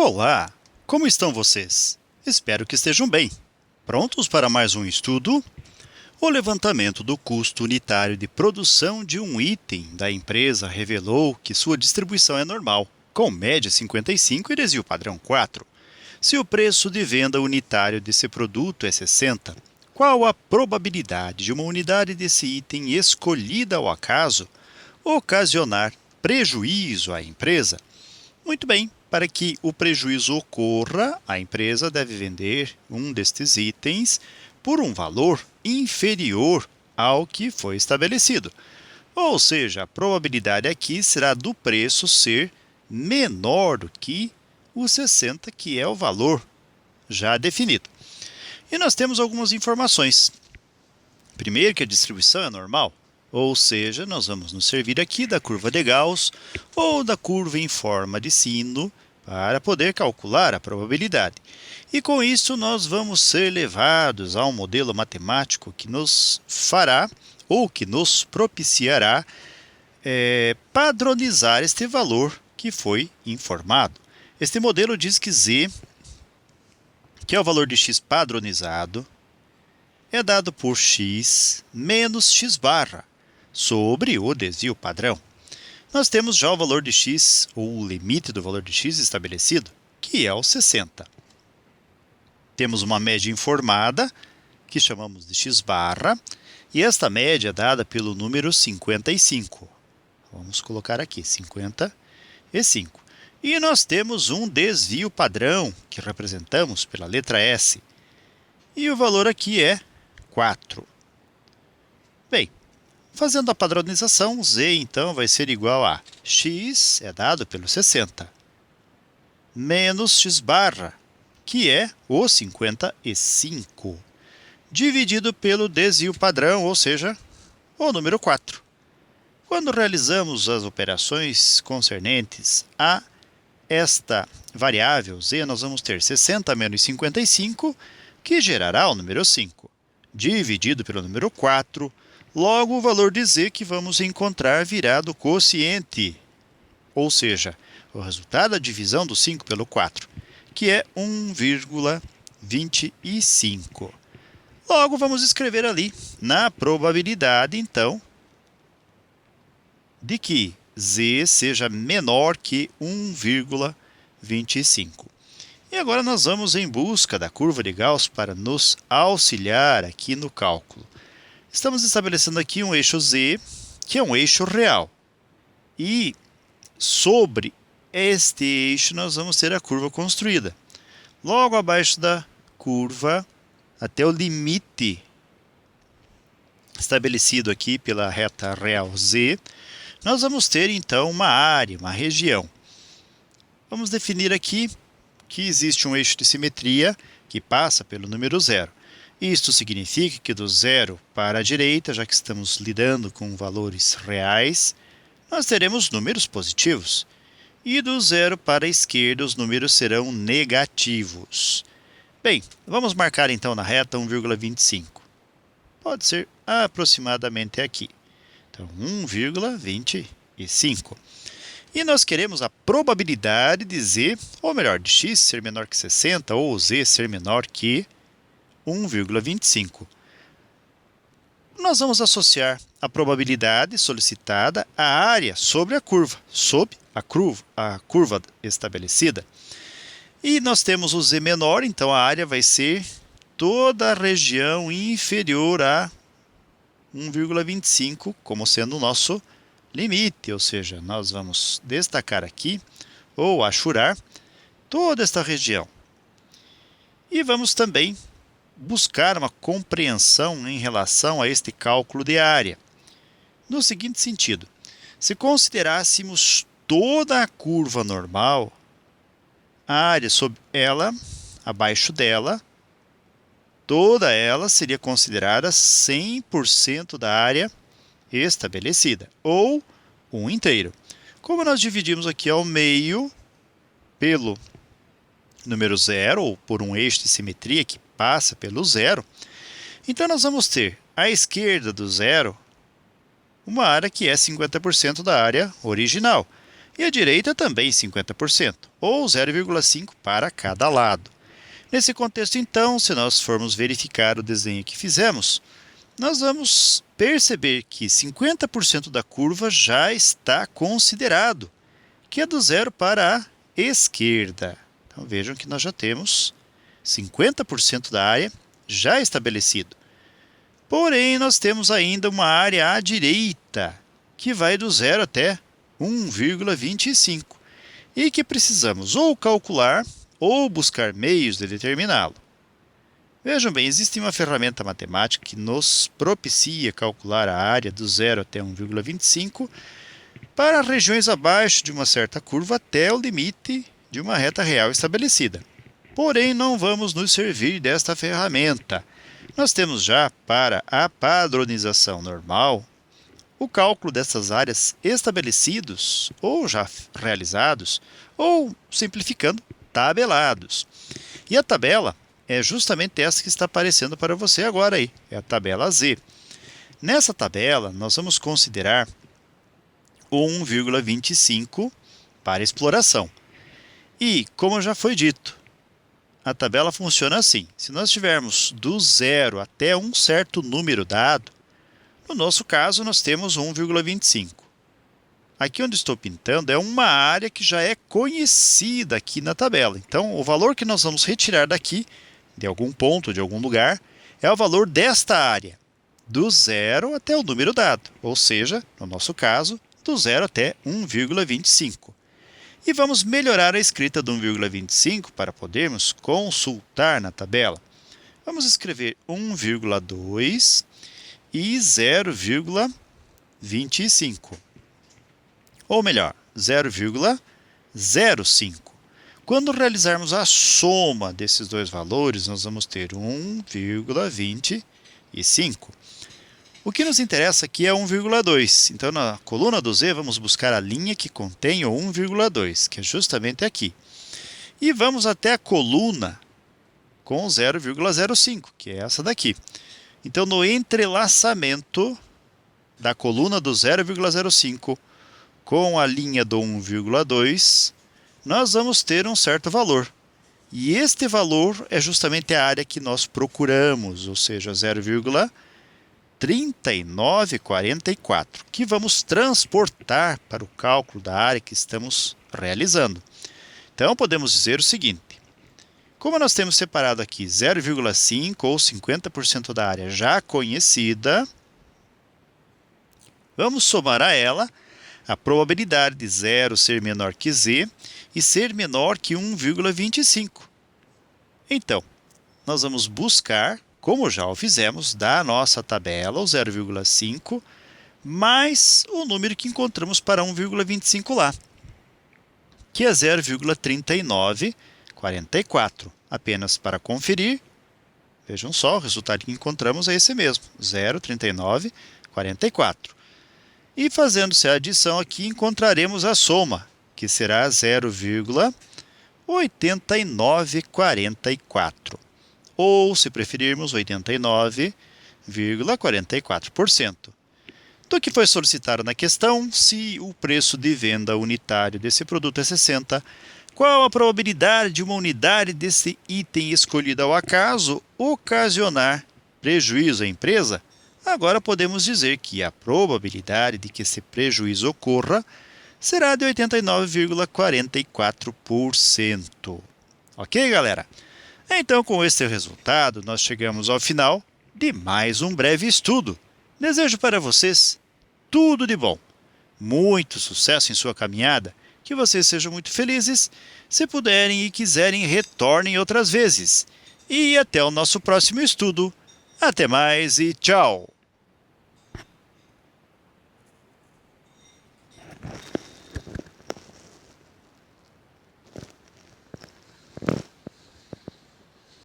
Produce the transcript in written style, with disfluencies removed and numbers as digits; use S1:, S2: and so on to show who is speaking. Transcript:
S1: Olá, como estão vocês? Espero que estejam bem. Prontos para mais um estudo? O levantamento do custo unitário de produção de um item da empresa revelou que sua distribuição é normal, com média 55 e desvio padrão 4. Se o preço de venda unitário desse produto é 60, qual a probabilidade de uma unidade desse item escolhida ao acaso ocasionar prejuízo à empresa? Muito bem, para que o prejuízo ocorra, a empresa deve vender um destes itens por um valor inferior ao que foi estabelecido. Ou seja, a probabilidade aqui será do preço ser menor do que o 60, que é o valor já definido. E nós temos algumas informações. Primeiro, que a distribuição é normal, ou seja, nós vamos nos servir aqui da curva de Gauss ou da curva em forma de sino para poder calcular a probabilidade. E com isso nós vamos ser levados a um modelo matemático que nos fará ou que nos propiciará padronizar este valor que foi informado. Este modelo diz que Z, que é o valor de x padronizado, é dado por x menos x barra sobre o desvio padrão. Nós temos já o valor de x, ou o limite do valor de x estabelecido, que é o 60. Temos uma média informada, que chamamos de x barra, e esta média é dada pelo número 55. Vamos colocar aqui, 55. E nós temos um desvio padrão, que representamos pela letra S. E o valor aqui é 4. Bem, fazendo a padronização, Z então vai ser igual a x, é dado pelo 60, menos x barra, que é o 55, dividido pelo desvio padrão, ou seja, o número 4. Quando realizamos as operações concernentes a esta variável Z, nós vamos ter 60 menos 55, que gerará o número 5, dividido pelo número 4, logo o valor de Z que vamos encontrar virá do quociente, ou seja, o resultado da divisão do 5 pelo 4, que é 1,25. Logo vamos escrever ali, na probabilidade, então, de que Z seja menor que 1,25. E agora nós vamos em busca da curva de Gauss para nos auxiliar aqui no cálculo. Estamos estabelecendo aqui um eixo Z, que é um eixo real. E sobre este eixo nós vamos ter a curva construída. Logo abaixo da curva, até o limite estabelecido aqui pela reta real Z, nós vamos ter então uma área, uma região. Vamos definir aqui que existe um eixo de simetria que passa pelo número 0. Isto significa que do 0 para a direita, já que estamos lidando com valores reais, nós teremos números positivos. E do 0 para a esquerda, os números serão negativos. Bem, vamos marcar então na reta 1,25. Pode ser aproximadamente aqui. Então, 1,25. E nós queremos a probabilidade de Z, ou melhor, de x ser menor que 60, ou Z ser menor que 1,25. Nós vamos associar a probabilidade solicitada à área sobre a curva, a curva estabelecida. E nós temos o Z menor, então a área vai ser toda a região inferior a 1,25, como sendo o nosso limite, ou seja, nós vamos destacar aqui, ou achurar, toda esta região. E vamos também buscar uma compreensão em relação a este cálculo de área. No seguinte sentido, se considerássemos toda a curva normal, a área sobre ela, abaixo dela, toda ela seria considerada 100% da área estabelecida, ou 1 inteiro. Como nós dividimos aqui ao meio pelo número 0, ou por um eixo de simetria que passa pelo 0, então nós vamos ter à esquerda do 0 uma área que é 50% da área original. E a direita também 50%, ou 0,5 para cada lado. Nesse contexto, então, se nós formos verificar o desenho que fizemos, nós vamos perceber que 50% da curva já está considerado, que é do zero para a esquerda. Então vejam que nós já temos 50% da área já estabelecido. Porém, nós temos ainda uma área à direita, que vai do zero até 1,25, e que precisamos ou calcular ou buscar meios de determiná-lo. Vejam bem, existe uma ferramenta matemática que nos propicia calcular a área do zero até 1,25 para regiões abaixo de uma certa curva até o limite de uma reta real estabelecida. Porém, não vamos nos servir desta ferramenta. Nós temos já, para a padronização normal, o cálculo dessas áreas estabelecidos, ou já realizados, ou, simplificando, tabelados. E a tabela é justamente essa que está aparecendo para você agora aí, é a tabela Z. Nessa tabela, nós vamos considerar o 1,25 para exploração. E, como já foi dito, a tabela funciona assim. Se nós tivermos do zero até um certo número dado, no nosso caso, nós temos 1,25. Aqui onde estou pintando é uma área que já é conhecida aqui na tabela. Então, o valor que nós vamos retirar daqui, de algum ponto, de algum lugar, é o valor desta área, do zero até o número dado, ou seja, no nosso caso, do zero até 1,25. E vamos melhorar a escrita do 1,25 para podermos consultar na tabela. Vamos escrever 1,2 e 0,25. Ou melhor, 0,05. Quando realizarmos a soma desses dois valores, nós vamos ter 1,25. O que nos interessa aqui é 1,2. Então, na coluna do Z, vamos buscar a linha que contém o 1,2, que é justamente aqui. E vamos até a coluna com 0,05, que é essa daqui. Então, no entrelaçamento da coluna do 0,05 com a linha do 1,2, nós vamos ter um certo valor. E este valor é justamente a área que nós procuramos, ou seja, 0,3944, que vamos transportar para o cálculo da área que estamos realizando. Então, podemos dizer o seguinte: como nós temos separado aqui 0,5 ou 50% da área já conhecida, vamos somar a ela a probabilidade de zero ser menor que z e ser menor que 1,25. Então, nós vamos buscar, como já o fizemos, da nossa tabela, o 0,5, mais o número que encontramos para 1,25 lá, que é 0,3944. Apenas para conferir, vejam só, o resultado que encontramos é esse mesmo, 0,3944. E fazendo-se a adição aqui, encontraremos a soma, que será 0,8944. Ou, se preferirmos, 89,44%. Do que foi solicitado na questão, se o preço de venda unitário desse produto é 60, qual a probabilidade de uma unidade desse item escolhida ao acaso ocasionar prejuízo à empresa? Agora podemos dizer que a probabilidade de que esse prejuízo ocorra será de 89,44%. Ok, galera? Então, com esse resultado, nós chegamos ao final de mais um breve estudo. Desejo para vocês tudo de bom, muito sucesso em sua caminhada, que vocês sejam muito felizes. Se puderem e quiserem, retornem outras vezes. E até o nosso próximo estudo. Até mais e tchau!